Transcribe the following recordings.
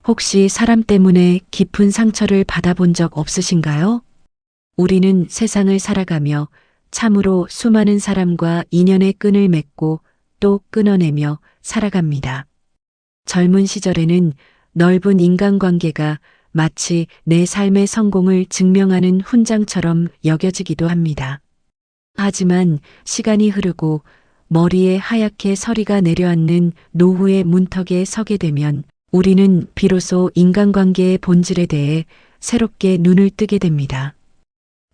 혹시 사람 때문에 깊은 상처를 받아본 적 없으신가요? 우리는 세상을 살아가며 참으로 수많은 사람과 인연의 끈을 맺고 또 끊어내며 살아갑니다. 젊은 시절에는 넓은 인간관계가 마치 내 삶의 성공을 증명하는 훈장처럼 여겨지기도 합니다. 하지만 시간이 흐르고 머리에 하얗게 서리가 내려앉는 노후의 문턱에 서게 되면 우리는 비로소 인간관계의 본질에 대해 새롭게 눈을 뜨게 됩니다.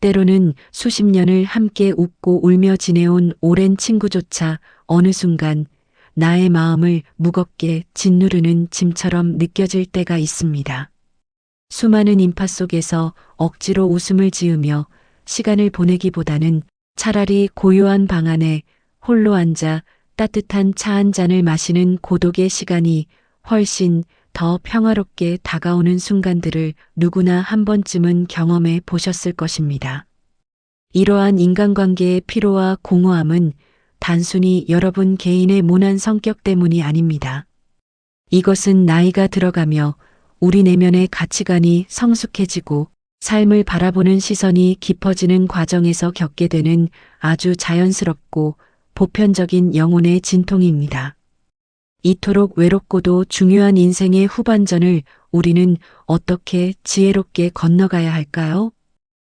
때로는 수십 년을 함께 웃고 울며 지내온 오랜 친구조차 어느 순간 나의 마음을 무겁게 짓누르는 짐처럼 느껴질 때가 있습니다. 수많은 인파 속에서 억지로 웃음을 지으며 시간을 보내기보다는 차라리 고요한 방 안에 홀로 앉아 따뜻한 차 한 잔을 마시는 고독의 시간이 훨씬 더 평화롭게 다가오는 순간들을 누구나 한 번쯤은 경험해 보셨을 것입니다. 이러한 인간관계의 피로와 공허함은 단순히 여러분 개인의 모난 성격 때문이 아닙니다. 이것은 나이가 들어가며 우리 내면의 가치관이 성숙해지고 삶을 바라보는 시선이 깊어지는 과정에서 겪게 되는 아주 자연스럽고 보편적인 영혼의 진통입니다. 이토록 외롭고도 중요한 인생의 후반전을 우리는 어떻게 지혜롭게 건너가야 할까요?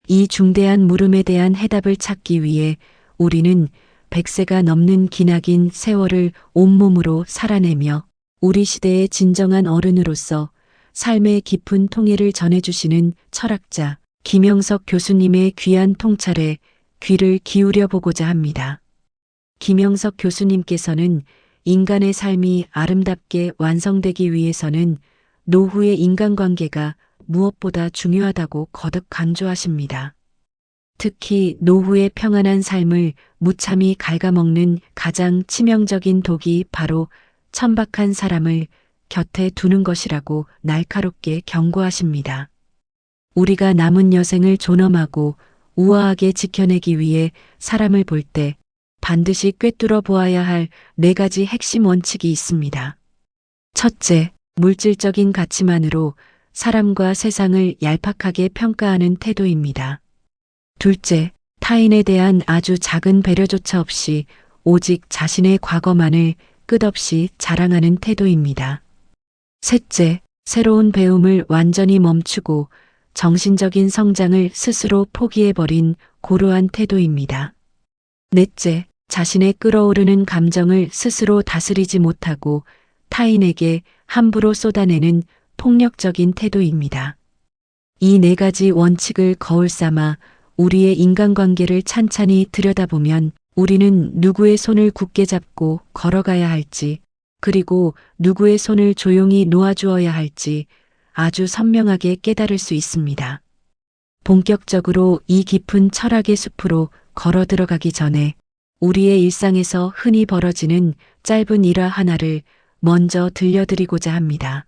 이 중대한 물음에 대한 해답을 찾기 위해 우리는 100세가 넘는 기나긴 세월을 온몸으로 살아내며 우리 시대의 진정한 어른으로서 삶의 깊은 통해를 전해주시는 철학자 김영석 교수님의 귀한 통찰에 귀를 기울여 보고자 합니다. 김영석 교수님께서는 인간의 삶이 아름답게 완성되기 위해서는 노후의 인간관계가 무엇보다 중요하다고 거듭 강조하십니다. 특히 노후의 평안한 삶을 무참히 갉아먹는 가장 치명적인 독이 바로 천박한 사람을 곁에 두는 것이라고 날카롭게 경고하십니다. 우리가 남은 여생을 존엄하고 우아하게 지켜내기 위해 사람을 볼 때 반드시 꿰뚫어 보아야 할 4가지 핵심 원칙이 있습니다. 첫째, 물질적인 가치만으로 사람과 세상을 얄팍하게 평가하는 태도입니다. 둘째, 타인에 대한 아주 작은 배려조차 없이 오직 자신의 과거만을 끝없이 자랑하는 태도입니다. 셋째, 새로운 배움을 완전히 멈추고 정신적인 성장을 스스로 포기해버린 고루한 태도입니다. 넷째, 자신의 끓어오르는 감정을 스스로 다스리지 못하고 타인에게 함부로 쏟아내는 폭력적인 태도입니다. 이 4가지 원칙을 거울 삼아 우리의 인간관계를 찬찬히 들여다보면 우리는 누구의 손을 굳게 잡고 걸어가야 할지, 그리고 누구의 손을 조용히 놓아주어야 할지 아주 선명하게 깨달을 수 있습니다. 본격적으로 이 깊은 철학의 숲으로 걸어 들어가기 전에 우리의 일상에서 흔히 벌어지는 짧은 일화 하나를 먼저 들려드리고자 합니다.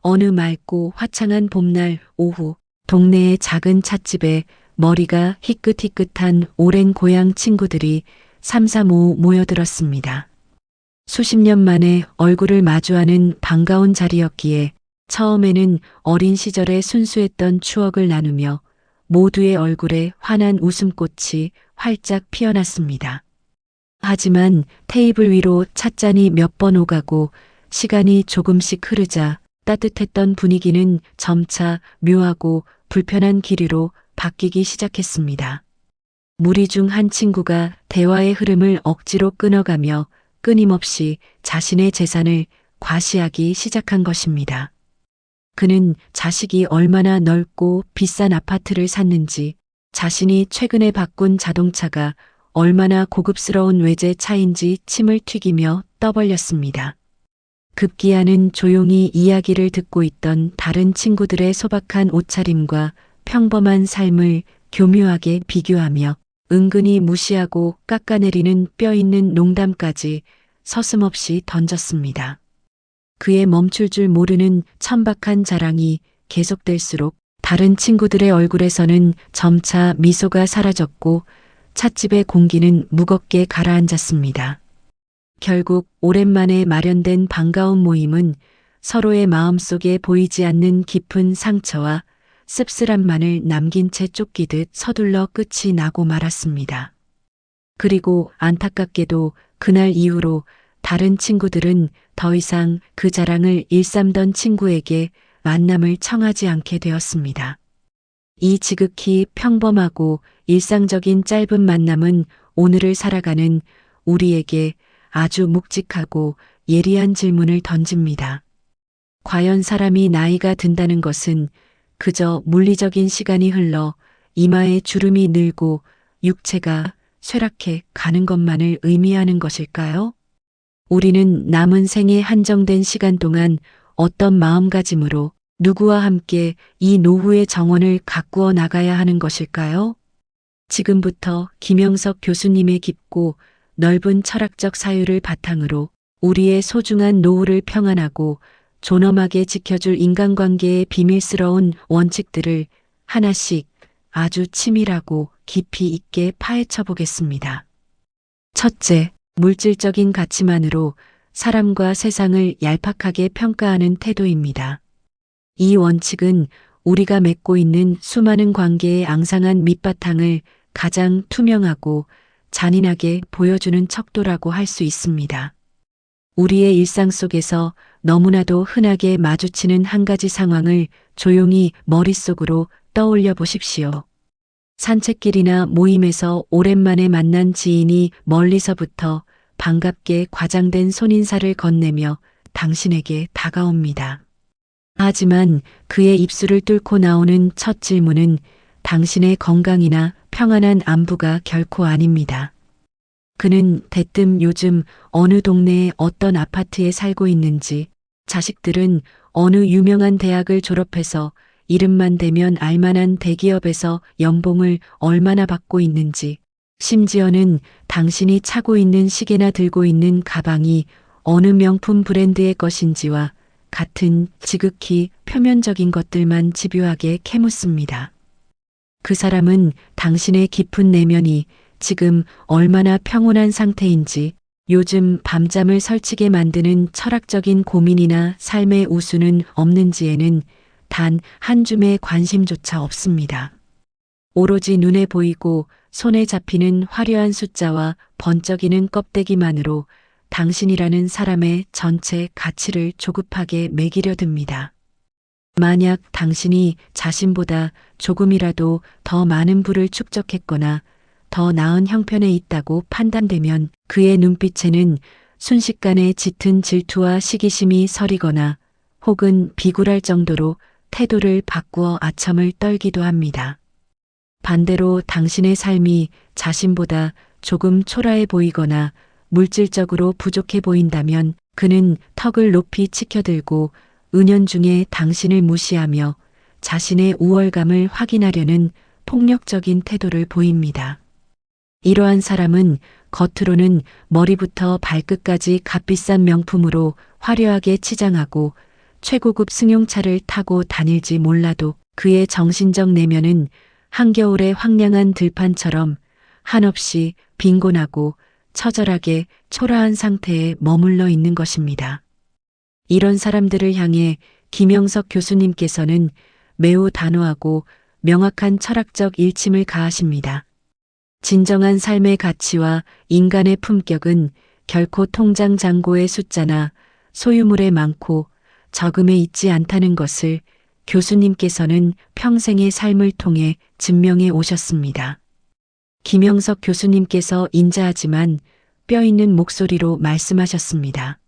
어느 맑고 화창한 봄날 오후, 동네의 작은 찻집에 머리가 희끗희끗한 오랜 고향 친구들이 삼삼오오 모여들었습니다. 수십 년 만에 얼굴을 마주하는 반가운 자리였기에 처음에는 어린 시절의 순수했던 추억을 나누며 모두의 얼굴에 환한 웃음꽃이 활짝 피어났습니다. 하지만 테이블 위로 찻잔이 몇 번 오가고 시간이 조금씩 흐르자 따뜻했던 분위기는 점차 묘하고 불편한 기류로 바뀌기 시작했습니다. 무리 중 한 친구가 대화의 흐름을 억지로 끊어가며 끊임없이 자신의 재산을 과시하기 시작한 것입니다. 그는 자식이 얼마나 넓고 비싼 아파트를 샀는지, 자신이 최근에 바꾼 자동차가 얼마나 고급스러운 외제차인지 침을 튀기며 떠벌렸습니다. 급기야는 조용히 이야기를 듣고 있던 다른 친구들의 소박한 옷차림과 평범한 삶을 교묘하게 비교하며 은근히 무시하고 깎아내리는 뼈 있는 농담까지 서슴없이 던졌습니다. 그의 멈출 줄 모르는 천박한 자랑이 계속될수록 다른 친구들의 얼굴에서는 점차 미소가 사라졌고 찻집의 공기는 무겁게 가라앉았습니다. 결국 오랜만에 마련된 반가운 모임은 서로의 마음속에 보이지 않는 깊은 상처와 씁쓸함만을 남긴 채 쫓기듯 서둘러 끝이 나고 말았습니다. 그리고 안타깝게도 그날 이후로 다른 친구들은 더 이상 그 자랑을 일삼던 친구에게 만남을 청하지 않게 되었습니다. 이 지극히 평범하고 일상적인 짧은 만남은 오늘을 살아가는 우리에게 아주 묵직하고 예리한 질문을 던집니다. 과연 사람이 나이가 든다는 것은 그저 물리적인 시간이 흘러 이마에 주름이 늘고 육체가 쇠락해 가는 것만을 의미하는 것일까요? 우리는 남은 생의 한정된 시간 동안 어떤 마음가짐으로 누구와 함께 이 노후의 정원을 가꾸어 나가야 하는 것일까요? 지금부터 김영석 교수님의 깊고 넓은 철학적 사유를 바탕으로 우리의 소중한 노후를 평안하고 존엄하게 지켜줄 인간관계의 비밀스러운 원칙들을 하나씩 아주 치밀하고 깊이 있게 파헤쳐 보겠습니다. 첫째, 물질적인 가치만으로 사람과 세상을 얄팍하게 평가하는 태도입니다. 이 원칙은 우리가 맺고 있는 수많은 관계의 앙상한 밑바탕을 가장 투명하고 잔인하게 보여주는 척도라고 할 수 있습니다. 우리의 일상 속에서 너무나도 흔하게 마주치는 한 가지 상황을 조용히 머릿속으로 떠올려 보십시오. 산책길이나 모임에서 오랜만에 만난 지인이 멀리서부터 반갑게 과장된 손인사를 건네며 당신에게 다가옵니다. 하지만 그의 입술을 뚫고 나오는 첫 질문은 당신의 건강이나 평안한 안부가 결코 아닙니다. 그는 대뜸 요즘 어느 동네에 어떤 아파트에 살고 있는지, 자식들은 어느 유명한 대학을 졸업해서 이름만 대면 알만한 대기업에서 연봉을 얼마나 받고 있는지, 심지어는 당신이 차고 있는 시계나 들고 있는 가방이 어느 명품 브랜드의 것인지와 같은 지극히 표면적인 것들만 집요하게 캐묻습니다. 그 사람은 당신의 깊은 내면이 지금 얼마나 평온한 상태인지, 요즘 밤잠을 설치게 만드는 철학적인 고민이나 삶의 우수는 없는지에는 단 한 줌의 관심조차 없습니다. 오로지 눈에 보이고 손에 잡히는 화려한 숫자와 번쩍이는 껍데기만으로 당신이라는 사람의 전체 가치를 조급하게 매기려 듭니다. 만약 당신이 자신보다 조금이라도 더 많은 부를 축적했거나 더 나은 형편에 있다고 판단되면 그의 눈빛에는 순식간에 짙은 질투와 시기심이 서리거나 혹은 비굴할 정도로 태도를 바꾸어 아첨을 떨기도 합니다. 반대로 당신의 삶이 자신보다 조금 초라해 보이거나 물질적으로 부족해 보인다면 그는 턱을 높이 치켜들고 은연중에 당신을 무시하며 자신의 우월감을 확인하려는 폭력적인 태도를 보입니다. 이러한 사람은 겉으로는 머리부터 발끝까지 값비싼 명품으로 화려하게 치장하고 최고급 승용차를 타고 다닐지 몰라도 그의 정신적 내면은 한겨울의 황량한 들판처럼 한없이 빈곤하고 처절하게 초라한 상태에 머물러 있는 것입니다. 이런 사람들을 향해 김영석 교수님께서는 매우 단호하고 명확한 철학적 일침을 가하십니다. 진정한 삶의 가치와 인간의 품격은 결코 통장 잔고의 숫자나 소유물에 많고 적음에 있지 않다는 것을 교수님께서는 평생의 삶을 통해 증명해 오셨습니다. 김영석 교수님께서 인자하지만 뼈 있는 목소리로 말씀하셨습니다.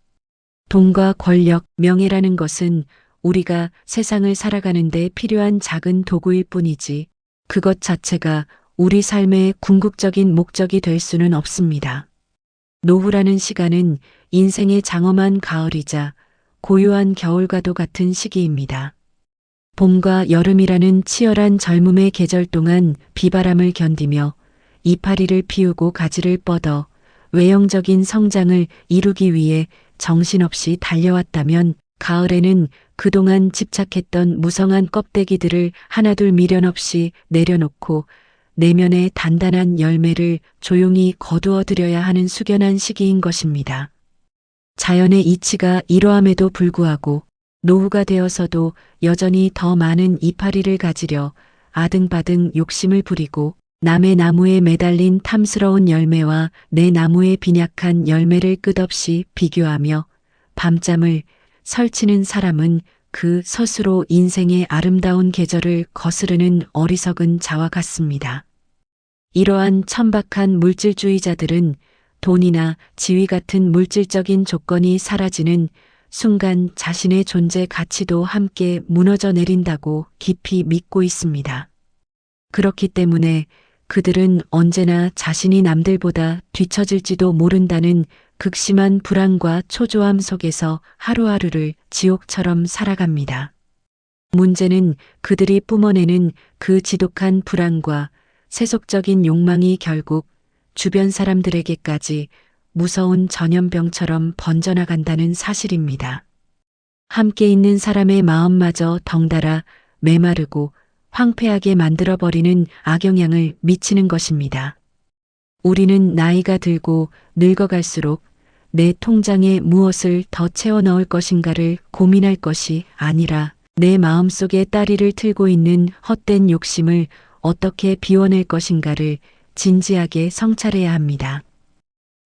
돈과 권력, 명예라는 것은 우리가 세상을 살아가는 데 필요한 작은 도구일 뿐이지 그것 자체가 우리 삶의 궁극적인 목적이 될 수는 없습니다. 노후라는 시간은 인생의 장엄한 가을이자 고요한 겨울과도 같은 시기입니다. 봄과 여름이라는 치열한 젊음의 계절 동안 비바람을 견디며 이파리를 피우고 가지를 뻗어 외형적인 성장을 이루기 위해 정신없이 달려왔다면 가을에는 그동안 집착했던 무성한 껍데기들을 하나둘 미련 없이 내려놓고 내면의 단단한 열매를 조용히 거두어들여야 하는 숙연한 시기인 것입니다. 자연의 이치가 이러함에도 불구하고 노후가 되어서도 여전히 더 많은 이파리를 가지려 아등바등 욕심을 부리고 남의 나무에 매달린 탐스러운 열매와 내 나무의 빈약한 열매를 끝없이 비교하며 밤잠을 설치는 사람은 그 스스로 인생의 아름다운 계절을 거스르는 어리석은 자와 같습니다. 이러한 천박한 물질주의자들은 돈이나 지위 같은 물질적인 조건이 사라지는 순간 자신의 존재 가치도 함께 무너져 내린다고 깊이 믿고 있습니다. 그렇기 때문에 그들은 언제나 자신이 남들보다 뒤처질지도 모른다는 극심한 불안과 초조함 속에서 하루하루를 지옥처럼 살아갑니다. 문제는 그들이 뿜어내는 그 지독한 불안과 세속적인 욕망이 결국 주변 사람들에게까지 무서운 전염병처럼 번져나간다는 사실입니다. 함께 있는 사람의 마음마저 덩달아 메마르고 황폐하게 만들어버리는 악영향을 미치는 것입니다. 우리는 나이가 들고 늙어갈수록 내 통장에 무엇을 더 채워 넣을 것인가를 고민할 것이 아니라 내 마음속에 따리를 틀고 있는 헛된 욕심을 어떻게 비워낼 것인가를 진지하게 성찰해야 합니다.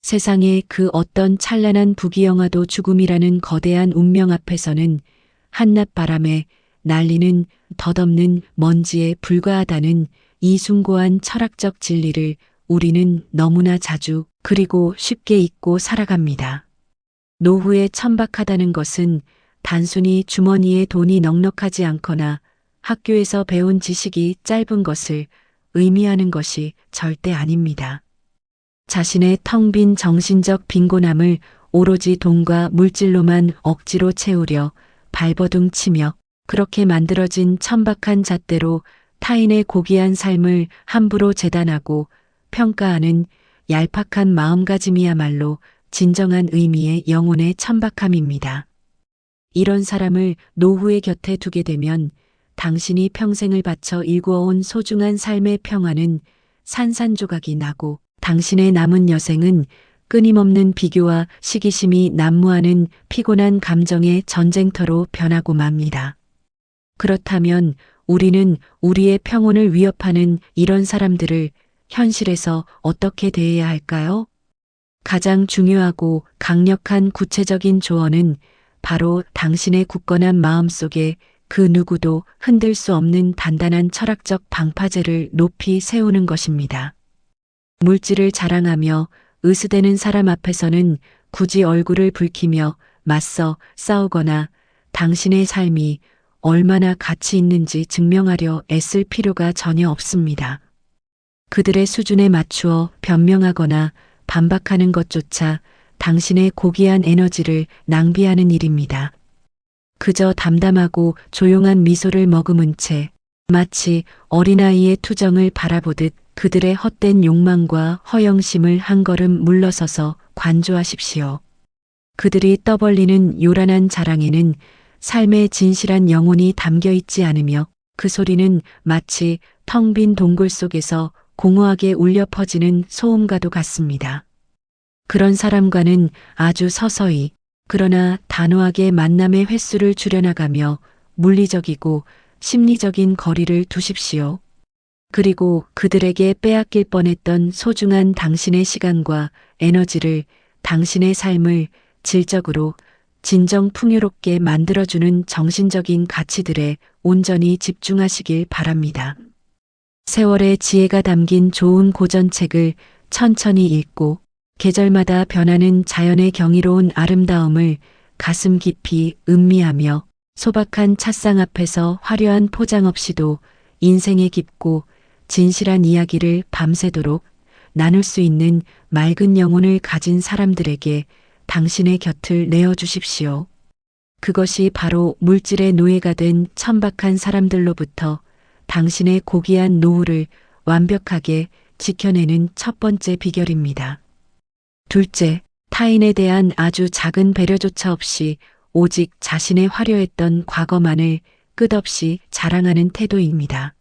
세상의 그 어떤 찬란한 부귀영화도 죽음이라는 거대한 운명 앞에서는 한낮 바람에 날리는 덧없는 먼지에 불과하다는 이 숭고한 철학적 진리를 우리는 너무나 자주 그리고 쉽게 잊고 살아갑니다. 노후에 천박하다는 것은 단순히 주머니에 돈이 넉넉하지 않거나 학교에서 배운 지식이 짧은 것을 의미하는 것이 절대 아닙니다. 자신의 텅 빈 정신적 빈곤함을 오로지 돈과 물질로만 억지로 채우려 발버둥 치며 그렇게 만들어진 천박한 잣대로 타인의 고귀한 삶을 함부로 재단하고 평가하는 얄팍한 마음가짐이야말로 진정한 의미의 영혼의 천박함입니다. 이런 사람을 노후의 곁에 두게 되면 당신이 평생을 바쳐 일구어온 소중한 삶의 평화는 산산조각이 나고 당신의 남은 여생은 끊임없는 비교와 시기심이 난무하는 피곤한 감정의 전쟁터로 변하고 맙니다. 그렇다면 우리는 우리의 평온을 위협하는 이런 사람들을 현실에서 어떻게 대해야 할까요? 가장 중요하고 강력한 구체적인 조언은 바로 당신의 굳건한 마음속에 그 누구도 흔들 수 없는 단단한 철학적 방파제를 높이 세우는 것입니다. 물질을 자랑하며 으스대는 사람 앞에서는 굳이 얼굴을 붉히며 맞서 싸우거나 당신의 삶이 얼마나 가치 있는지 증명하려 애쓸 필요가 전혀 없습니다. 그들의 수준에 맞추어 변명하거나 반박하는 것조차 당신의 고귀한 에너지를 낭비하는 일입니다. 그저 담담하고 조용한 미소를 머금은 채 마치 어린아이의 투정을 바라보듯 그들의 헛된 욕망과 허영심을 한 걸음 물러서서 관조하십시오. 그들이 떠벌리는 요란한 자랑에는 삶의 진실한 영혼이 담겨 있지 않으며 그 소리는 마치 텅 빈 동굴 속에서 공허하게 울려 퍼지는 소음과도 같습니다. 그런 사람과는 아주 서서히 그러나 단호하게 만남의 횟수를 줄여나가며 물리적이고 심리적인 거리를 두십시오. 그리고 그들에게 빼앗길 뻔했던 소중한 당신의 시간과 에너지를 당신의 삶을 질적으로 진정 풍요롭게 만들어주는 정신적인 가치들에 온전히 집중하시길 바랍니다. 세월의 지혜가 담긴 좋은 고전책을 천천히 읽고 계절마다 변하는 자연의 경이로운 아름다움을 가슴 깊이 음미하며 소박한 찻상 앞에서 화려한 포장 없이도 인생의 깊고 진실한 이야기를 밤새도록 나눌 수 있는 맑은 영혼을 가진 사람들에게 당신의 곁을 내어주십시오. 그것이 바로 물질의 노예가 된 천박한 사람들로부터 당신의 고귀한 노후를 완벽하게 지켜내는 첫 번째 비결입니다. 둘째, 타인에 대한 아주 작은 배려조차 없이 오직 자신의 화려했던 과거만을 끝없이 자랑하는 태도입니다.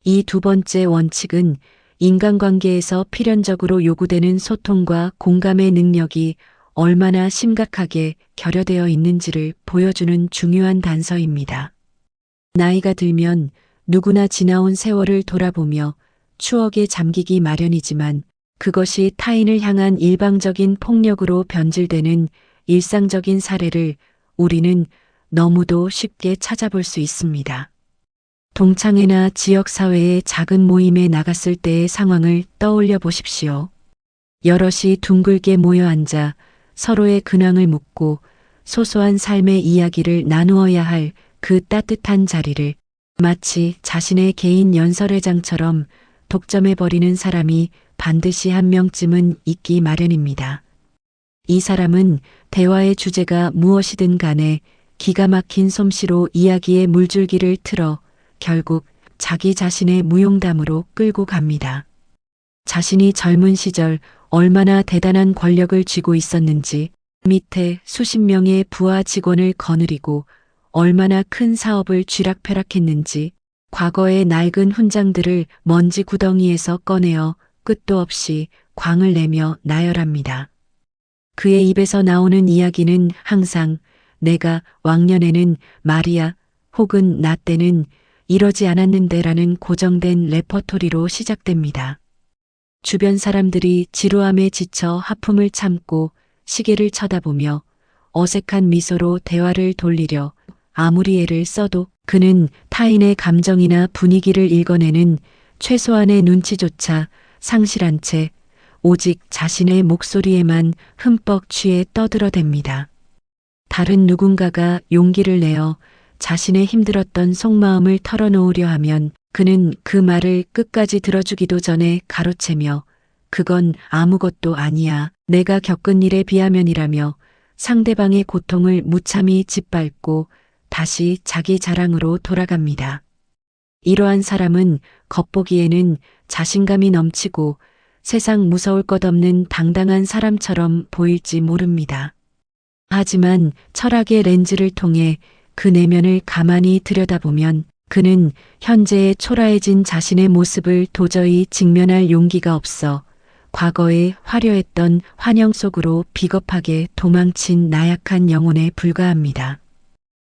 이 두 번째 원칙은 인간관계에서 필연적으로 요구되는 소통과 공감의 능력이 얼마나 심각하게 결여되어 있는지를 보여주는 중요한 단서입니다. 나이가 들면 누구나 지나온 세월을 돌아보며 추억에 잠기기 마련이지만 그것이 타인을 향한 일방적인 폭력으로 변질되는 일상적인 사례를 우리는 너무도 쉽게 찾아볼 수 있습니다. 동창회나 지역사회의 작은 모임에 나갔을 때의 상황을 떠올려 보십시오. 여럿이 둥글게 모여 앉아 서로의 근황을 묻고 소소한 삶의 이야기를 나누어야 할 그 따뜻한 자리를 마치 자신의 개인 연설회장처럼 독점해버리는 사람이 반드시 한 명쯤은 있기 마련입니다. 이 사람은 대화의 주제가 무엇이든 간에 기가 막힌 솜씨로 이야기의 물줄기를 틀어 결국 자기 자신의 무용담으로 끌고 갑니다. 자신이 젊은 시절 얼마나 대단한 권력을 쥐고 있었는지, 밑에 수십 명의 부하 직원을 거느리고 얼마나 큰 사업을 쥐락펴락했는지, 과거의 낡은 훈장들을 먼지 구덩이에서 꺼내어 끝도 없이 광을 내며 나열합니다. 그의 입에서 나오는 이야기는 항상 내가 왕년에는 말이야 혹은 나 때는 이러지 않았는데라는 고정된 레퍼토리로 시작됩니다. 주변 사람들이 지루함에 지쳐 하품을 참고 시계를 쳐다보며 어색한 미소로 대화를 돌리려 아무리 애를 써도 그는 타인의 감정이나 분위기를 읽어내는 최소한의 눈치조차 상실한 채 오직 자신의 목소리에만 흠뻑 취해 떠들어댑니다. 다른 누군가가 용기를 내어 자신의 힘들었던 속마음을 털어놓으려 하면 그는 그 말을 끝까지 들어주기도 전에 가로채며 그건 아무것도 아니야. 내가 겪은 일에 비하면이라며 상대방의 고통을 무참히 짓밟고 다시 자기 자랑으로 돌아갑니다. 이러한 사람은 겉보기에는 자신감이 넘치고 세상 무서울 것 없는 당당한 사람처럼 보일지 모릅니다. 하지만 철학의 렌즈를 통해 그 내면을 가만히 들여다보면 그는 현재의 초라해진 자신의 모습을 도저히 직면할 용기가 없어 과거에 화려했던 환영 속으로 비겁하게 도망친 나약한 영혼에 불과합니다.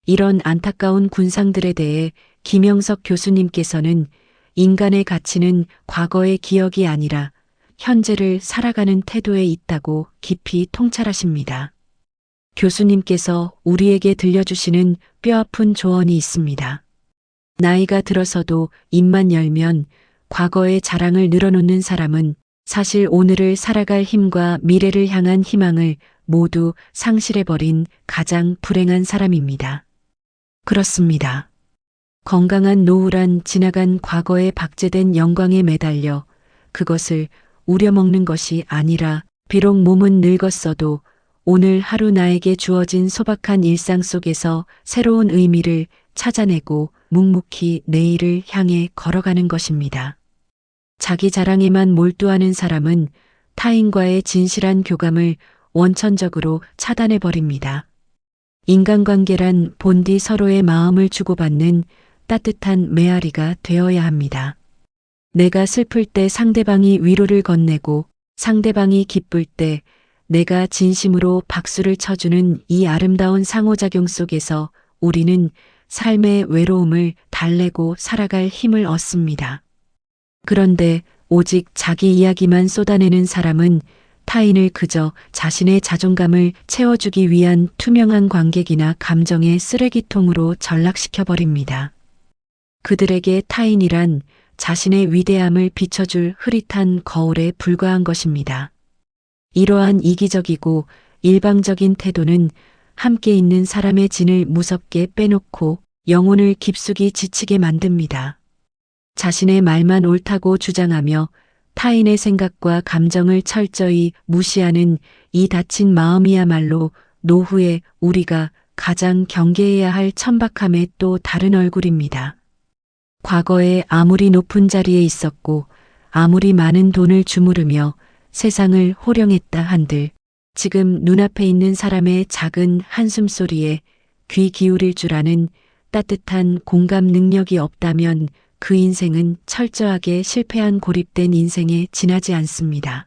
이런 안타까운 군상들에 대해 김영석 교수님께서는 인간의 가치는 과거의 기억이 아니라 현재를 살아가는 태도에 있다고 깊이 통찰하십니다. 교수님께서 우리에게 들려주시는 뼈아픈 조언이 있습니다. 나이가 들어서도 입만 열면 과거의 자랑을 늘어놓는 사람은 사실 오늘을 살아갈 힘과 미래를 향한 희망을 모두 상실해버린 가장 불행한 사람입니다. 그렇습니다. 건강한 노후란 지나간 과거에 박제된 영광에 매달려 그것을 우려먹는 것이 아니라 비록 몸은 늙었어도 오늘 하루 나에게 주어진 소박한 일상 속에서 새로운 의미를 찾아내고 묵묵히 내일을 향해 걸어가는 것입니다. 자기 자랑에만 몰두하는 사람은 타인과의 진실한 교감을 원천적으로 차단해버립니다. 인간관계란 본디 서로의 마음을 주고받는 따뜻한 메아리가 되어야 합니다. 내가 슬플 때 상대방이 위로를 건네고 상대방이 기쁠 때 내가 진심으로 박수를 쳐주는 이 아름다운 상호작용 속에서 우리는 삶의 외로움을 달래고 살아갈 힘을 얻습니다. 그런데 오직 자기 이야기만 쏟아내는 사람은 타인을 그저 자신의 자존감을 채워주기 위한 투명한 관객이나 감정의 쓰레기통으로 전락시켜버립니다. 그들에게 타인이란 자신의 위대함을 비춰줄 흐릿한 거울에 불과한 것입니다. 이러한 이기적이고 일방적인 태도는 함께 있는 사람의 진을 무섭게 빼놓고 영혼을 깊숙이 지치게 만듭니다. 자신의 말만 옳다고 주장하며 타인의 생각과 감정을 철저히 무시하는 이 닫힌 마음이야말로 노후에 우리가 가장 경계해야 할 천박함의 또 다른 얼굴입니다. 과거에 아무리 높은 자리에 있었고 아무리 많은 돈을 주무르며 세상을 호령했다 한들 지금 눈앞에 있는 사람의 작은 한숨소리에 귀 기울일 줄 아는 따뜻한 공감 능력이 없다면 그 인생은 철저하게 실패한 고립된 인생에 지나지 않습니다.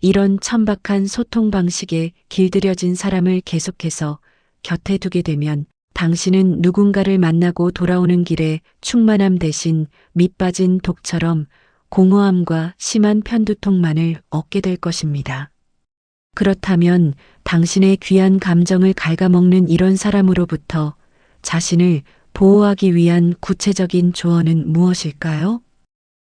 이런 천박한 소통 방식에 길들여진 사람을 계속해서 곁에 두게 되면 당신은 누군가를 만나고 돌아오는 길에 충만함 대신 밑빠진 독처럼 공허함과 심한 편두통만을 얻게 될 것입니다. 그렇다면 당신의 귀한 감정을 갉아먹는 이런 사람으로부터 자신을 보호하기 위한 구체적인 조언은 무엇일까요?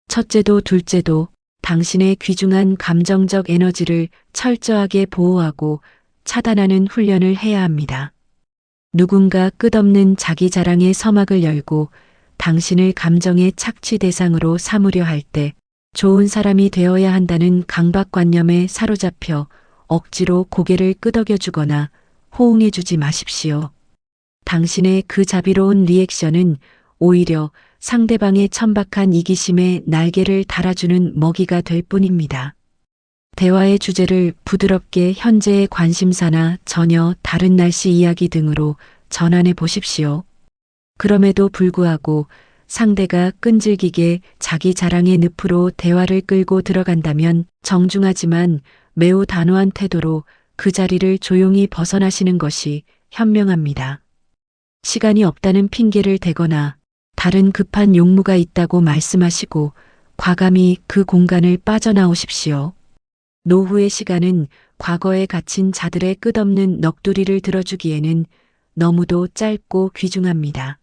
첫째도 둘째도 당신의 귀중한 감정적 에너지를 철저하게 보호하고 차단하는 훈련을 해야 합니다. 누군가 끝없는 자기 자랑의 서막을 열고 당신을 감정의 착취 대상으로 삼으려 할 때 좋은 사람이 되어야 한다는 강박관념에 사로잡혀 억지로 고개를 끄덕여주거나 호응해주지 마십시오. 당신의 그 자비로운 리액션은 오히려 상대방의 천박한 이기심에 날개를 달아주는 먹이가 될 뿐입니다. 대화의 주제를 부드럽게 현재의 관심사나 전혀 다른 날씨 이야기 등으로 전환해 보십시오. 그럼에도 불구하고 상대가 끈질기게 자기 자랑의 늪으로 대화를 끌고 들어간다면 정중하지만 매우 단호한 태도로 그 자리를 조용히 벗어나시는 것이 현명합니다. 시간이 없다는 핑계를 대거나 다른 급한 용무가 있다고 말씀하시고 과감히 그 공간을 빠져나오십시오. 노후의 시간은 과거에 갇힌 자들의 끝없는 넋두리를 들어주기에는 너무도 짧고 귀중합니다.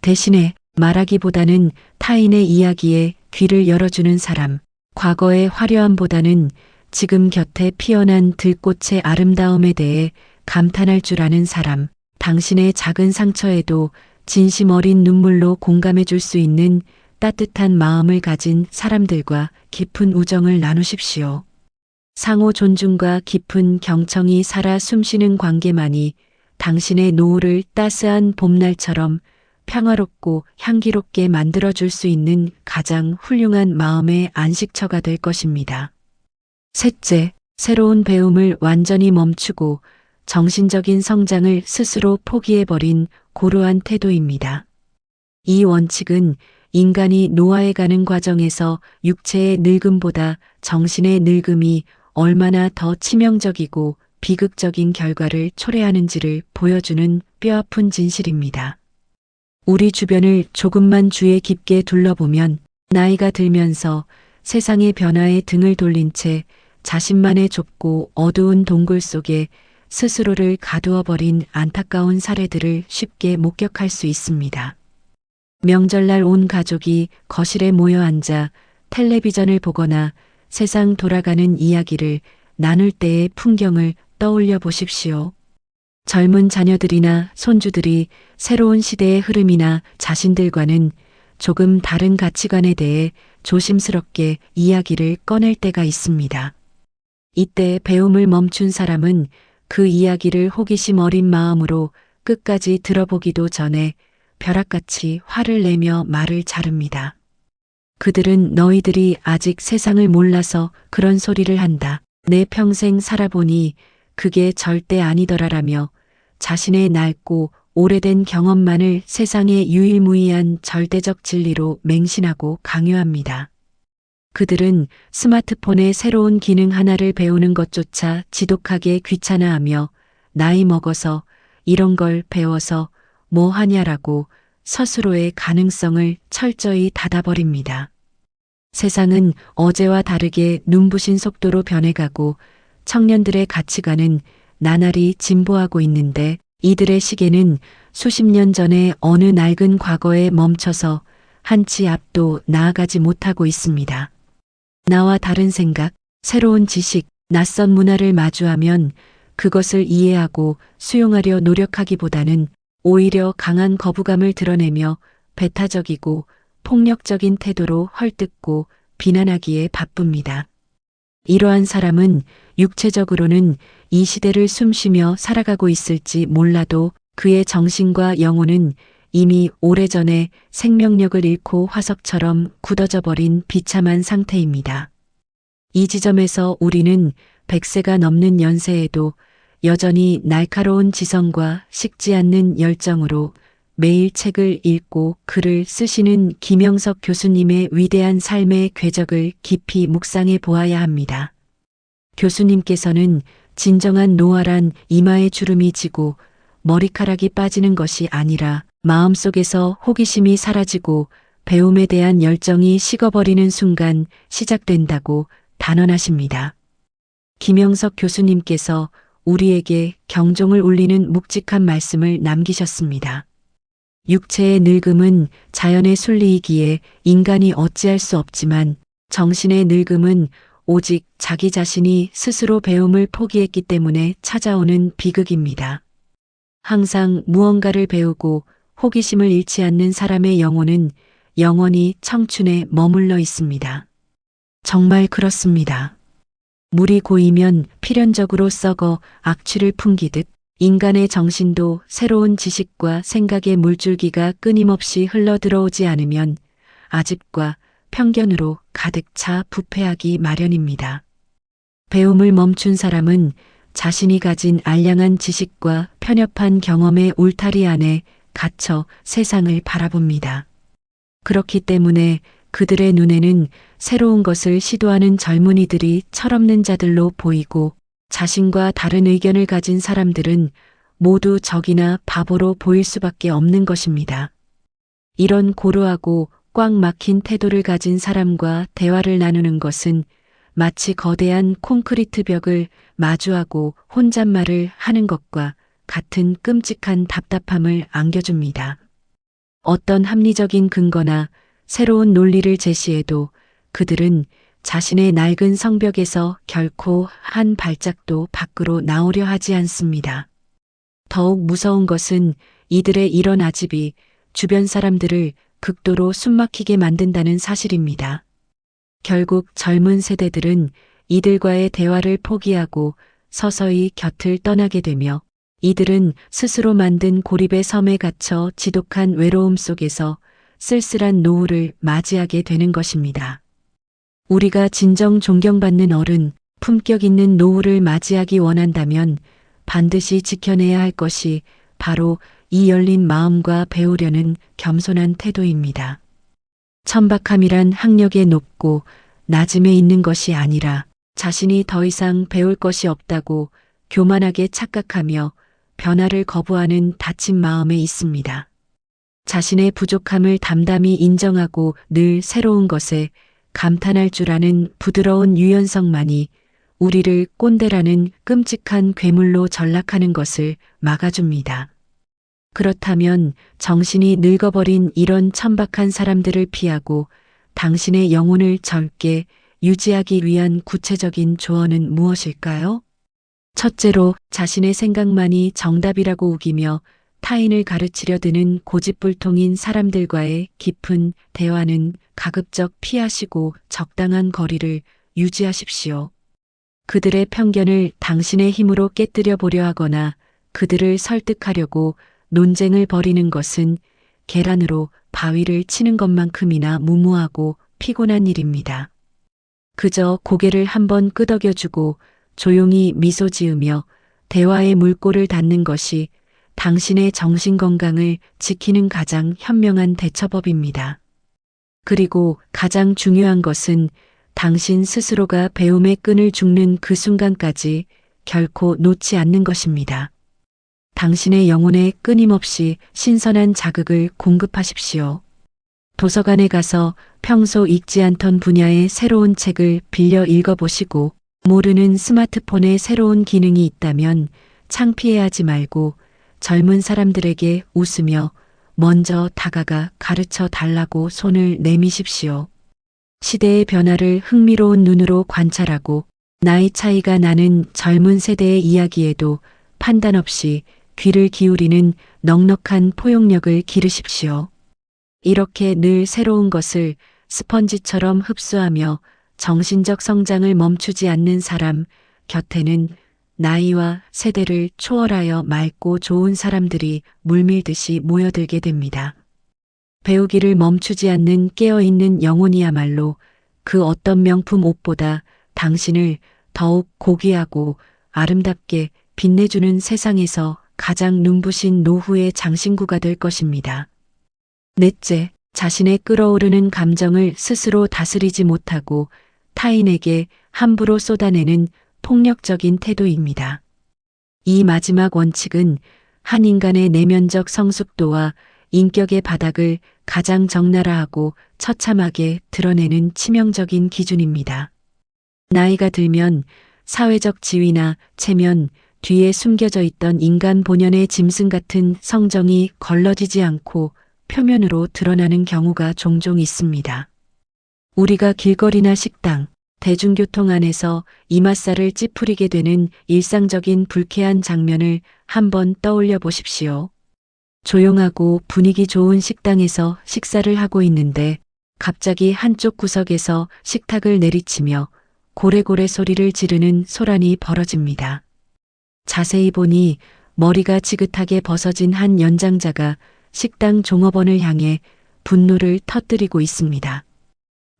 대신에 말하기보다는 타인의 이야기에 귀를 열어주는 사람, 과거의 화려함보다는 지금 곁에 피어난 들꽃의 아름다움에 대해 감탄할 줄 아는 사람, 당신의 작은 상처에도 진심 어린 눈물로 공감해 줄 수 있는 따뜻한 마음을 가진 사람들과 깊은 우정을 나누십시오. 상호 존중과 깊은 경청이 살아 숨쉬는 관계만이 당신의 노후를 따스한 봄날처럼 평화롭고 향기롭게 만들어줄 수 있는 가장 훌륭한 마음의 안식처가 될 것입니다. 셋째, 새로운 배움을 완전히 멈추고 정신적인 성장을 스스로 포기해버린 고루한 태도입니다. 이 원칙은 인간이 노화해가는 과정에서 육체의 늙음보다 정신의 늙음이 얼마나 더 치명적이고 비극적인 결과를 초래하는지를 보여주는 뼈아픈 진실입니다. 우리 주변을 조금만 주의 깊게 둘러보면 나이가 들면서 세상의 변화에 등을 돌린 채 자신만의 좁고 어두운 동굴 속에 스스로를 가두어 버린 안타까운 사례들을 쉽게 목격할 수 있습니다. 명절날 온 가족이 거실에 모여 앉아 텔레비전을 보거나 세상 돌아가는 이야기를 나눌 때의 풍경을 떠올려 보십시오. 젊은 자녀들이나 손주들이 새로운 시대의 흐름이나 자신들과는 조금 다른 가치관에 대해 조심스럽게 이야기를 꺼낼 때가 있습니다. 이때 배움을 멈춘 사람은 그 이야기를 호기심 어린 마음으로 끝까지 들어보기도 전에 벼락같이 화를 내며 말을 자릅니다. 그들은 너희들이 아직 세상을 몰라서 그런 소리를 한다. 내 평생 살아보니 그게 절대 아니더라라며 자신의 낡고 오래된 경험만을 세상의 유일무이한 절대적 진리로 맹신하고 강요합니다. 그들은 스마트폰의 새로운 기능 하나를 배우는 것조차 지독하게 귀찮아하며 나이 먹어서 이런 걸 배워서 뭐 하냐라고 스스로의 가능성을 철저히 닫아버립니다. 세상은 어제와 다르게 눈부신 속도로 변해가고 청년들의 가치관은 나날이 진보하고 있는데 이들의 시계는 수십 년 전의 어느 낡은 과거에 멈춰서 한 치 앞도 나아가지 못하고 있습니다. 나와 다른 생각, 새로운 지식, 낯선 문화를 마주하면 그것을 이해하고 수용하려 노력하기보다는 오히려 강한 거부감을 드러내며 배타적이고 폭력적인 태도로 헐뜯고 비난하기에 바쁩니다. 이러한 사람은 육체적으로는 이 시대를 숨쉬며 살아가고 있을지 몰라도 그의 정신과 영혼은 이미 오래전에 생명력을 잃고 화석처럼 굳어져 버린 비참한 상태입니다. 이 지점에서 우리는 100세가 넘는 연세에도 여전히 날카로운 지성과 식지 않는 열정으로 매일 책을 읽고 글을 쓰시는 김영석 교수님의 위대한 삶의 궤적을 깊이 묵상해 보아야 합니다. 교수님께서는 진정한 노화란 이마에 주름이 지고 머리카락이 빠지는 것이 아니라 마음속에서 호기심이 사라지고 배움에 대한 열정이 식어버리는 순간 시작된다고 단언하십니다. 김영석 교수님께서 우리에게 경종을 울리는 묵직한 말씀을 남기셨습니다. 육체의 늙음은 자연의 순리이기에 인간이 어찌할 수 없지만 정신의 늙음은 오직 자기 자신이 스스로 배움을 포기했기 때문에 찾아오는 비극입니다. 항상 무언가를 배우고 호기심을 잃지 않는 사람의 영혼은 영원히 청춘에 머물러 있습니다. 정말 그렇습니다. 물이 고이면 필연적으로 썩어 악취를 풍기듯 인간의 정신도 새로운 지식과 생각의 물줄기가 끊임없이 흘러들어오지 않으면 아집과 편견으로 가득 차 부패하기 마련입니다. 배움을 멈춘 사람은 자신이 가진 알량한 지식과 편협한 경험의 울타리 안에 갇혀 세상을 바라봅니다. 그렇기 때문에 그들의 눈에는 새로운 것을 시도하는 젊은이들이 철없는 자들로 보이고 자신과 다른 의견을 가진 사람들은 모두 적이나 바보로 보일 수밖에 없는 것입니다. 이런 고루하고 꽉 막힌 태도를 가진 사람과 대화를 나누는 것은 마치 거대한 콘크리트 벽을 마주하고 혼잣말을 하는 것과 같은 끔찍한 답답함을 안겨줍니다. 어떤 합리적인 근거나 새로운 논리를 제시해도 그들은 자신의 낡은 성벽에서 결코 한 발짝도 밖으로 나오려 하지 않습니다. 더욱 무서운 것은 이들의 이런 아집이 주변 사람들을 극도로 숨막히게 만든다는 사실입니다. 결국 젊은 세대들은 이들과의 대화를 포기하고 서서히 곁을 떠나게 되며 이들은 스스로 만든 고립의 섬에 갇혀 지독한 외로움 속에서 쓸쓸한 노후를 맞이하게 되는 것입니다. 우리가 진정 존경받는 어른, 품격 있는 노후를 맞이하기 원한다면 반드시 지켜내야 할 것이 바로 이 열린 마음과 배우려는 겸손한 태도입니다. 천박함이란 학력에 높고 낮음에 있는 것이 아니라 자신이 더 이상 배울 것이 없다고 교만하게 착각하며 변화를 거부하는 닫힌 마음에 있습니다. 자신의 부족함을 담담히 인정하고 늘 새로운 것에 감탄할 줄 아는 부드러운 유연성만이 우리를 꼰대라는 끔찍한 괴물로 전락하는 것을 막아줍니다. 그렇다면 정신이 늙어버린 이런 천박한 사람들을 피하고 당신의 영혼을 젊게 유지하기 위한 구체적인 조언은 무엇일까요? 첫째로 자신의 생각만이 정답이라고 우기며 타인을 가르치려 드는 고집불통인 사람들과의 깊은 대화는 가급적 피하시고 적당한 거리를 유지하십시오. 그들의 편견을 당신의 힘으로 깨뜨려 보려 하거나 그들을 설득하려고 논쟁을 벌이는 것은 계란으로 바위를 치는 것만큼이나 무모하고 피곤한 일입니다. 그저 고개를 한번 끄덕여주고 조용히 미소 지으며 대화의 물꼬를 닫는 것이 당신의 정신 건강을 지키는 가장 현명한 대처법입니다. 그리고 가장 중요한 것은 당신 스스로가 배움의 끈을 죽는 그 순간까지 결코 놓지 않는 것입니다. 당신의 영혼에 끊임없이 신선한 자극을 공급하십시오. 도서관에 가서 평소 읽지 않던 분야의 새로운 책을 빌려 읽어보시고 모르는 스마트폰에 새로운 기능이 있다면 창피해하지 말고 젊은 사람들에게 웃으며 먼저 다가가 가르쳐 달라고 손을 내미십시오. 시대의 변화를 흥미로운 눈으로 관찰하고 나이 차이가 나는 젊은 세대의 이야기에도 판단 없이 귀를 기울이는 넉넉한 포용력을 기르십시오. 이렇게 늘 새로운 것을 스펀지처럼 흡수하며 정신적 성장을 멈추지 않는 사람 곁에는 나이와 세대를 초월하여 맑고 좋은 사람들이 물밀듯이 모여들게 됩니다. 배우기를 멈추지 않는 깨어있는 영혼이야말로 그 어떤 명품 옷보다 당신을 더욱 고귀하고 아름답게 빛내주는 세상에서 가장 눈부신 노후의 장신구가 될 것입니다. 넷째, 자신의 끓어오르는 감정을 스스로 다스리지 못하고 타인에게 함부로 쏟아내는 폭력적인 태도입니다. 이 마지막 원칙은 한 인간의 내면적 성숙도와 인격의 바닥을 가장 적나라하고 처참하게 드러내는 치명적인 기준입니다. 나이가 들면 사회적 지위나 체면, 뒤에 숨겨져 있던 인간 본연의 짐승 같은 성정이 걸러지지 않고 표면으로 드러나는 경우가 종종 있습니다. 우리가 길거리나 식당, 대중교통 안에서 이맛살을 찌푸리게 되는 일상적인 불쾌한 장면을 한번 떠올려 보십시오. 조용하고 분위기 좋은 식당에서 식사를 하고 있는데 갑자기 한쪽 구석에서 식탁을 내리치며 고래고래 소리를 지르는 소란이 벌어집니다. 자세히 보니 머리가 지긋하게 벗어진 한 연장자가 식당 종업원을 향해 분노를 터뜨리고 있습니다.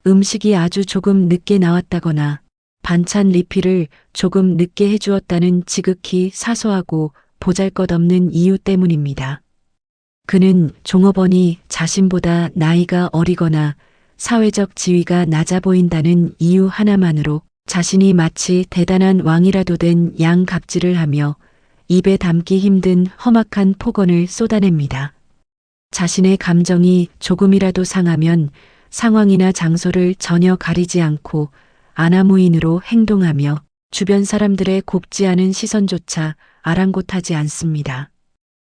음식이 아주 조금 늦게 나왔다거나 반찬 리필을 조금 늦게 해주었다는 지극히 사소하고 보잘것없는 이유 때문입니다. 그는 종업원이 자신보다 나이가 어리거나 사회적 지위가 낮아 보인다는 이유 하나만으로 자신이 마치 대단한 왕이라도 된 양갑질을 하며 입에 담기 힘든 험악한 폭언을 쏟아냅니다. 자신의 감정이 조금이라도 상하면 상황이나 장소를 전혀 가리지 않고 아나무인으로 행동하며 주변 사람들의 곱지 않은 시선조차 아랑곳하지 않습니다.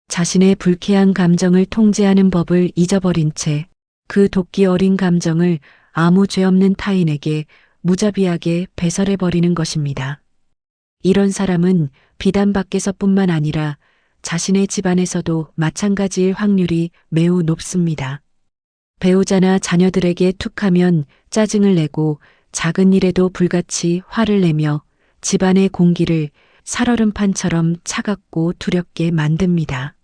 자신의 불쾌한 감정을 통제하는 법을 잊어버린 채 그 도끼 어린 감정을 아무 죄 없는 타인에게 무자비하게 배설해버리는 것입니다. 이런 사람은 비단 밖에서뿐만 아니라 자신의 집안에서도 마찬가지일 확률이 매우 높습니다. 배우자나 자녀들에게 툭하면 짜증을 내고 작은 일에도 불같이 화를 내며 집안의 공기를 살얼음판처럼 차갑고 두렵게 만듭니다.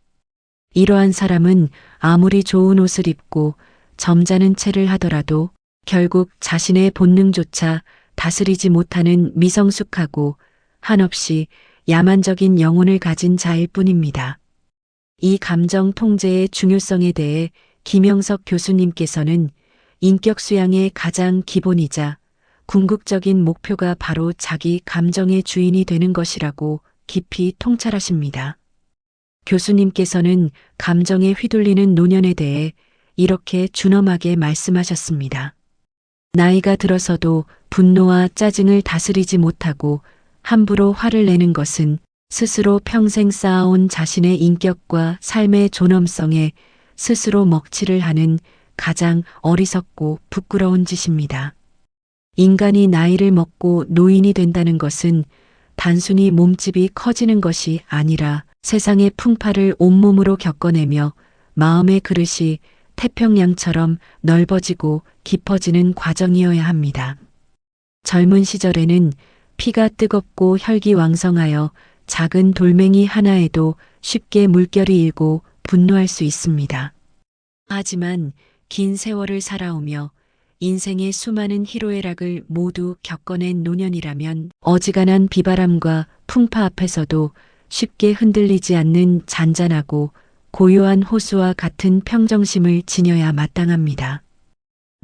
이러한 사람은 아무리 좋은 옷을 입고 점잖은 채를 하더라도 결국 자신의 본능조차 다스리지 못하는 미성숙하고 한없이 야만적인 영혼을 가진 자일 뿐입니다. 이 감정 통제의 중요성에 대해 김영석 교수님께서는 인격 수양의 가장 기본이자 궁극적인 목표가 바로 자기 감정의 주인이 되는 것이라고 깊이 통찰하십니다. 교수님께서는 감정에 휘둘리는 노년에 대해 이렇게 준엄하게 말씀하셨습니다. 나이가 들어서도 분노와 짜증을 다스리지 못하고 함부로 화를 내는 것은 스스로 평생 쌓아온 자신의 인격과 삶의 존엄성에 스스로 먹칠을 하는 가장 어리석고 부끄러운 짓입니다. 인간이 나이를 먹고 노인이 된다는 것은 단순히 몸집이 커지는 것이 아니라 세상의 풍파를 온몸으로 겪어내며 마음의 그릇이 태평양처럼 넓어지고 깊어지는 과정이어야 합니다. 젊은 시절에는 피가 뜨겁고 혈기왕성하여 작은 돌멩이 하나에도 쉽게 물결이 일고 분노할 수 있습니다. 하지만 긴 세월을 살아오며 인생의 수많은 희로애락을 모두 겪어낸 노년이라면 어지간한 비바람과 풍파 앞에서도 쉽게 흔들리지 않는 잔잔하고 고요한 호수와 같은 평정심을 지녀야 마땅합니다.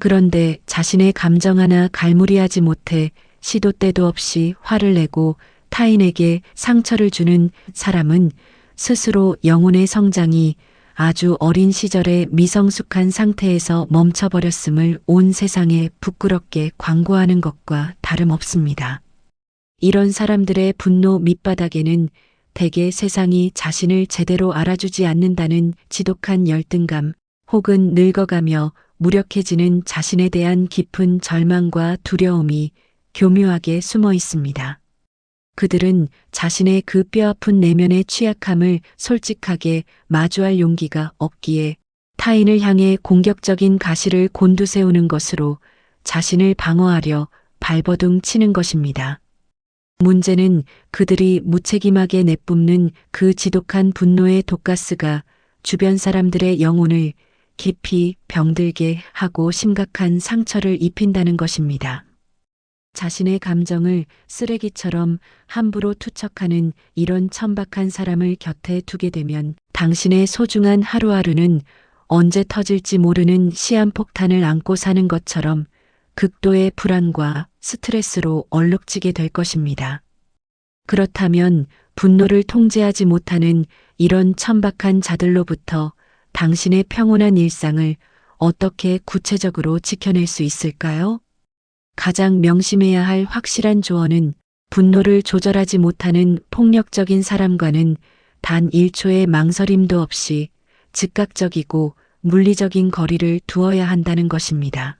그런데 자신의 감정 하나 갈무리하지 못해 시도 때도 없이 화를 내고 타인에게 상처를 주는 사람은 스스로 영혼의 성장이 아주 어린 시절의 미성숙한 상태에서 멈춰버렸음을 온 세상에 부끄럽게 광고하는 것과 다름없습니다. 이런 사람들의 분노 밑바닥에는 대개 세상이 자신을 제대로 알아주지 않는다는 지독한 열등감 혹은 늙어가며 무력해지는 자신에 대한 깊은 절망과 두려움이 교묘하게 숨어 있습니다. 그들은 자신의 그 뼈아픈 내면의 취약함을 솔직하게 마주할 용기가 없기에 타인을 향해 공격적인 가시를 곤두세우는 것으로 자신을 방어하려 발버둥 치는 것입니다. 문제는 그들이 무책임하게 내뿜는 그 지독한 분노의 독가스가 주변 사람들의 영혼을 깊이 병들게 하고 심각한 상처를 입힌다는 것입니다. 자신의 감정을 쓰레기처럼 함부로 투척하는 이런 천박한 사람을 곁에 두게 되면 당신의 소중한 하루하루는 언제 터질지 모르는 시한폭탄을 안고 사는 것처럼 극도의 불안과 스트레스로 얼룩지게 될 것입니다. 그렇다면 분노를 통제하지 못하는 이런 천박한 자들로부터 당신의 평온한 일상을 어떻게 구체적으로 지켜낼 수 있을까요? 가장 명심해야 할 확실한 조언은 분노를 조절하지 못하는 폭력적인 사람과는 단 1초의 망설임도 없이 즉각적이고 물리적인 거리를 두어야 한다는 것입니다.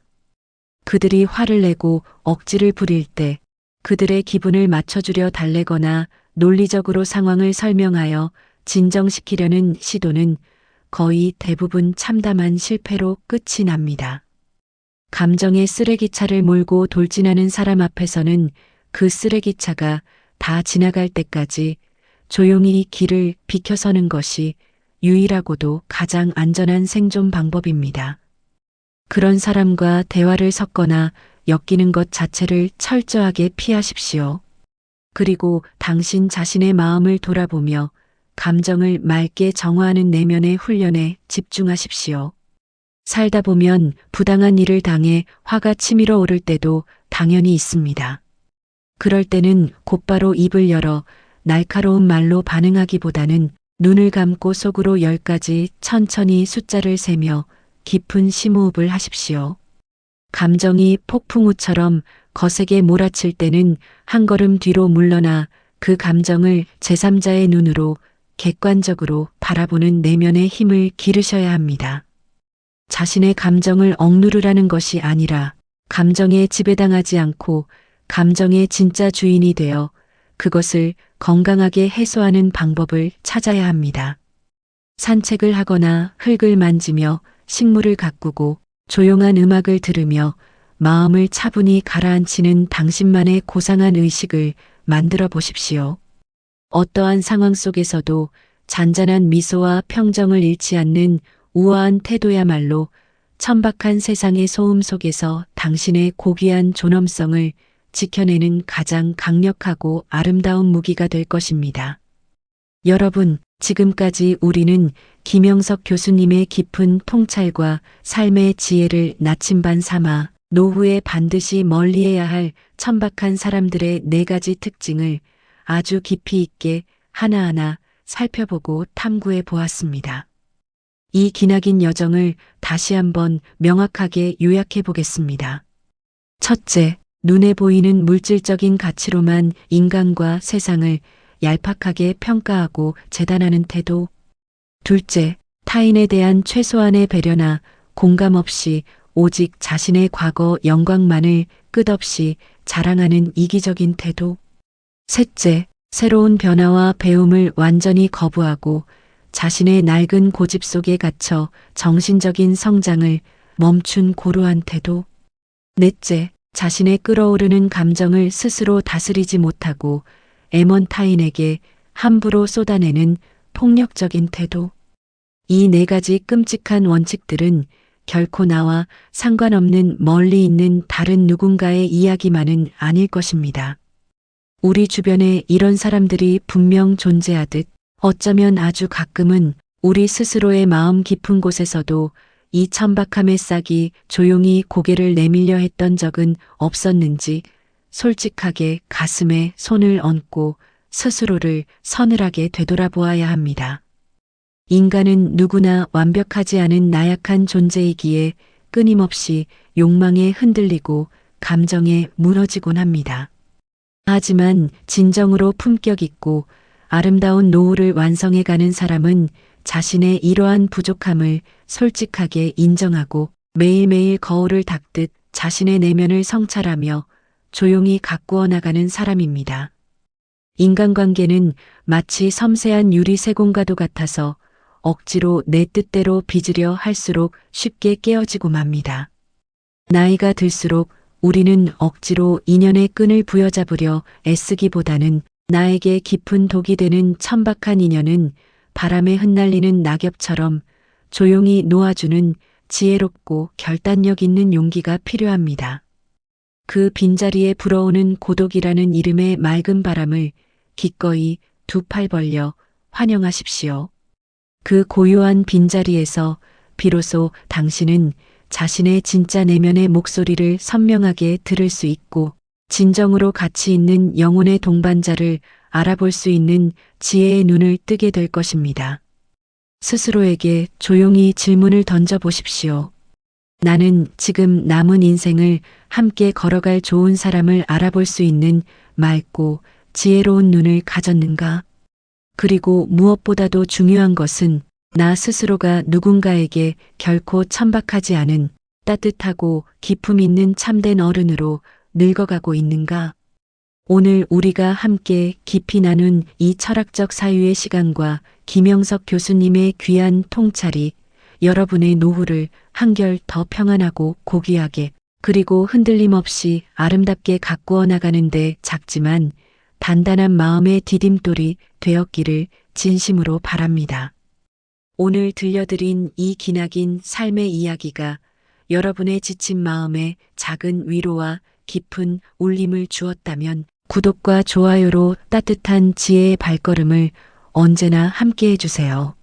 그들이 화를 내고 억지를 부릴 때 그들의 기분을 맞춰주려 달래거나 논리적으로 상황을 설명하여 진정시키려는 시도는 거의 대부분 참담한 실패로 끝이 납니다. 감정의 쓰레기차를 몰고 돌진하는 사람 앞에서는 그 쓰레기차가 다 지나갈 때까지 조용히 길을 비켜서는 것이 유일하고도 가장 안전한 생존 방법입니다. 그런 사람과 대화를 섞거나 엮이는 것 자체를 철저하게 피하십시오. 그리고 당신 자신의 마음을 돌아보며 감정을 맑게 정화하는 내면의 훈련에 집중하십시오. 살다 보면 부당한 일을 당해 화가 치밀어 오를 때도 당연히 있습니다. 그럴 때는 곧바로 입을 열어 날카로운 말로 반응하기보다는 눈을 감고 속으로 10가지 천천히 숫자를 세며 깊은 심호흡을 하십시오. 감정이 폭풍우처럼 거세게 몰아칠 때는 한 걸음 뒤로 물러나 그 감정을 제3자의 눈으로 객관적으로 바라보는 내면의 힘을 기르셔야 합니다. 자신의 감정을 억누르라는 것이 아니라 감정에 지배당하지 않고 감정의 진짜 주인이 되어 그것을 건강하게 해소하는 방법을 찾아야 합니다. 산책을 하거나 흙을 만지며 식물을 가꾸고 조용한 음악을 들으며 마음을 차분히 가라앉히는 당신만의 고상한 의식을 만들어 보십시오. 어떠한 상황 속에서도 잔잔한 미소와 평정을 잃지 않는 우아한 태도야말로 천박한 세상의 소음 속에서 당신의 고귀한 존엄성을 지켜내는 가장 강력하고 아름다운 무기가 될 것입니다. 여러분, 지금까지 우리는 김영석 교수님의 깊은 통찰과 삶의 지혜를 나침반 삼아 노후에 반드시 멀리해야 할 천박한 사람들의 4가지 특징을 아주 깊이 있게 하나하나 살펴보고 탐구해 보았습니다. 이 기나긴 여정을 다시 한번 명확하게 요약해 보겠습니다. 첫째, 눈에 보이는 물질적인 가치로만 인간과 세상을 얄팍하게 평가하고 재단하는 태도. 둘째, 타인에 대한 최소한의 배려나 공감 없이 오직 자신의 과거 영광만을 끝없이 자랑하는 이기적인 태도. 셋째, 새로운 변화와 배움을 완전히 거부하고 자신의 낡은 고집 속에 갇혀 정신적인 성장을 멈춘 고루한 태도. 넷째, 자신의 끓어오르는 감정을 스스로 다스리지 못하고 애먼 타인에게 함부로 쏟아내는 폭력적인 태도. 이 4가지 끔찍한 원칙들은 결코 나와 상관없는 멀리 있는 다른 누군가의 이야기만은 아닐 것입니다. 우리 주변에 이런 사람들이 분명 존재하듯 어쩌면 아주 가끔은 우리 스스로의 마음 깊은 곳에서도 이 천박함의 싹이 조용히 고개를 내밀려 했던 적은 없었는지 솔직하게 가슴에 손을 얹고 스스로를 서늘하게 되돌아보아야 합니다. 인간은 누구나 완벽하지 않은 나약한 존재이기에 끊임없이 욕망에 흔들리고 감정에 무너지곤 합니다. 하지만 진정으로 품격 있고 아름다운 노후를 완성해가는 사람은 자신의 이러한 부족함을 솔직하게 인정하고 매일매일 거울을 닦듯 자신의 내면을 성찰하며 조용히 가꾸어 나가는 사람입니다. 인간관계는 마치 섬세한 유리 세공과도 같아서 억지로 내 뜻대로 빚으려 할수록 쉽게 깨어지고 맙니다. 나이가 들수록 우리는 억지로 인연의 끈을 부여잡으려 애쓰기보다는 나에게 깊은 독이 되는 천박한 인연은 바람에 흩날리는 낙엽처럼 조용히 놓아주는 지혜롭고 결단력 있는 용기가 필요합니다. 그 빈자리에 불어오는 고독이라는 이름의 맑은 바람을 기꺼이 2팔 벌려 환영하십시오. 그 고요한 빈자리에서 비로소 당신은 자신의 진짜 내면의 목소리를 선명하게 들을 수 있고 진정으로 가치 있는 영혼의 동반자를 알아볼 수 있는 지혜의 눈을 뜨게 될 것입니다. 스스로에게 조용히 질문을 던져 보십시오. 나는 지금 남은 인생을 함께 걸어갈 좋은 사람을 알아볼 수 있는 맑고 지혜로운 눈을 가졌는가? 그리고 무엇보다도 중요한 것은 나 스스로가 누군가에게 결코 천박하지 않은 따뜻하고 기품 있는 참된 어른으로 늙어가고 있는가? 오늘 우리가 함께 깊이 나눈 이 철학적 사유의 시간과 김영석 교수님의 귀한 통찰이 여러분의 노후를 한결 더 평안하고 고귀하게 그리고 흔들림 없이 아름답게 가꾸어 나가는데 작지만 단단한 마음의 디딤돌이 되었기를 진심으로 바랍니다. 오늘 들려드린 이 기나긴 삶의 이야기가 여러분의 지친 마음에 작은 위로와 깊은 울림을 주었다면 구독과 좋아요로 따뜻한 지혜의 발걸음을 언제나 함께 해주세요.